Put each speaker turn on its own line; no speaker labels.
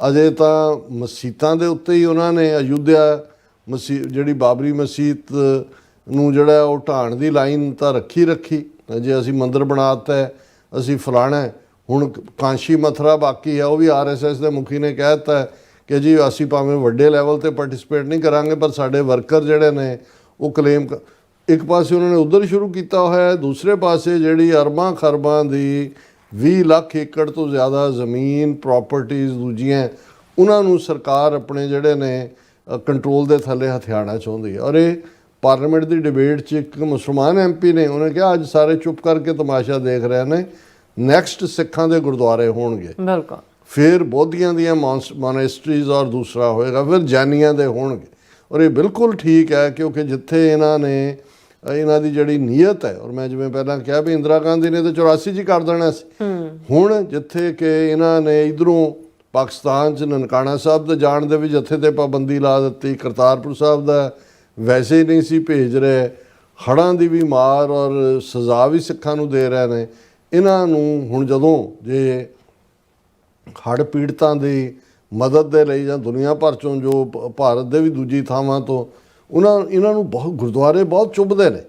ਅਜੇ ਤਾਂ ਮਸੀਤਾਂ ਦੇ ਉੱਤੇ ਹੀ ਉਹਨਾਂ ਨੇ ਅਯੁੱਧਿਆ ਜਿਹੜੀ ਬਾਬਰੀ ਮਸੀਤ ਨੂੰ ਜਿਹੜਾ ਉਹ ਢਾਣ ਦੀ ਲਾਈਨ ਤਾਂ ਰੱਖੀ ਜੇ ਅਸੀਂ ਮੰਦਰ ਬਣਾਤਾ ਹੈ, ਅਸੀਂ ਫਲਾਣਾ। ਹੁਣ ਕਾਂਸ਼ੀ ਮਥੁਰਾ ਬਾਕੀ ਹੈ, ਉਹ ਵੀ RSS ਦੇ ਮੁਖੀ ਨੇ ਕਹਿ ਦਿੱਤਾ ਕਿ ਜੀ ਅਸੀਂ ਭਾਵੇਂ ਵੱਡੇ ਲੈਵਲ 'ਤੇ ਪਾਰਟਿਸਿਪੇਟ ਨਹੀਂ ਕਰਾਂਗੇ, ਪਰ ਸਾਡੇ ਵਰਕਰ ਜਿਹੜੇ ਨੇ ਉਹ ਕਲੇਮ ਇੱਕ ਪਾਸੇ ਉਹਨਾਂ ਨੇ ਉੱਧਰ ਸ਼ੁਰੂ ਕੀਤਾ ਹੋਇਆ, ਦੂਸਰੇ ਪਾਸੇ ਜਿਹੜੀ ਅਰਬਾਂ ਖਰਬਾਂ ਦੀ 20 ਲੱਖ ਏਕੜ ਤੋਂ ਜ਼ਿਆਦਾ ਜ਼ਮੀਨ ਪ੍ਰੋਪਰਟੀਜ਼ ਦੂਜੀਆਂ ਉਹਨਾਂ ਨੂੰ ਸਰਕਾਰ ਆਪਣੇ ਜਿਹੜੇ ਨੇ ਕੰਟਰੋਲ ਦੇ ਥੱਲੇ ਹਥਿਆਣਾ ਚਾਹੁੰਦੀ ਹੈ। ਔਰ ਇਹ ਪਾਰਲੀਮੈਂਟ ਦੀ ਡਿਬੇਟ 'ਚ ਇੱਕ ਮੁਸਲਮਾਨ MP ਨੇ ਉਹਨੇ ਕਿਹਾ ਅੱਜ ਸਾਰੇ ਚੁੱਪ ਕਰਕੇ ਤਮਾਸ਼ਾ ਦੇਖ ਰਹੇ ਨੇ, ਨੈਕਸਟ ਸਿੱਖਾਂ ਦੇ ਗੁਰਦੁਆਰੇ ਹੋਣਗੇ, ਬਿਲਕੁਲ, ਫਿਰ ਬੋਧੀਆਂ ਦੀਆਂ ਮੋਨੈਸਟਰੀਜ਼ ਔਰ ਦੂਸਰਾ ਹੋਏਗਾ, ਫਿਰ ਜੈਨੀਆਂ ਦੇ ਹੋਣਗੇ। ਔਰ ਇਹ ਬਿਲਕੁਲ ਠੀਕ ਹੈ ਕਿਉਂਕਿ ਜਿੱਥੇ ਇਹਨਾਂ ਦੀ ਜਿਹੜੀ ਨੀਅਤ ਹੈ, ਔਰ ਮੈਂ ਜਿਵੇਂ ਪਹਿਲਾਂ ਕਿਹਾ ਵੀ ਇੰਦਰਾ ਗਾਂਧੀ ਨੇ ਤਾਂ 84 'ਚ ਹੀ ਕਰ ਦੇਣਾ ਸੀ, ਹੁਣ ਜਿੱਥੇ ਕਿ ਇਹਨਾਂ ਨੇ ਇੱਧਰੋਂ ਪਾਕਿਸਤਾਨ 'ਚ ਨਨਕਾਣਾ ਸਾਹਿਬ ਦੇ ਜਾਣ ਦੇ ਵੀ ਜੱਥੇ 'ਤੇ ਪਾਬੰਦੀ ਲਾ ਦਿੱਤੀ, ਕਰਤਾਰਪੁਰ ਸਾਹਿਬ ਦਾ ਵੈਸੇ ਹੀ ਨਹੀਂ ਸੀ ਭੇਜ ਰਹੇ, ਹੜ੍ਹਾਂ ਦੀ ਵੀ ਮਾਰ ਔਰ ਸਜ਼ਾ ਵੀ ਸਿੱਖਾਂ ਨੂੰ ਦੇ ਰਹੇ ਨੇ। ਇਹਨਾਂ ਨੂੰ ਹੁਣ ਜਦੋਂ ਜੇ ਹੜ੍ਹ ਪੀੜਤਾਂ ਦੀ ਮਦਦ ਦੇ ਲਈ ਜਾਂ ਦੁਨੀਆ ਭਰ 'ਚੋਂ ਜੋ ਭਾਰਤ ਦੇ ਵੀ ਦੂਜੀ ਥਾਵਾਂ ਤੋਂ ਇਹਨਾਂ ਨੂੰ ਬਹੁਤ ਗੁਰਦੁਆਰੇ ਬਹੁਤ ਚੁੱਭਦੇ ਨੇ,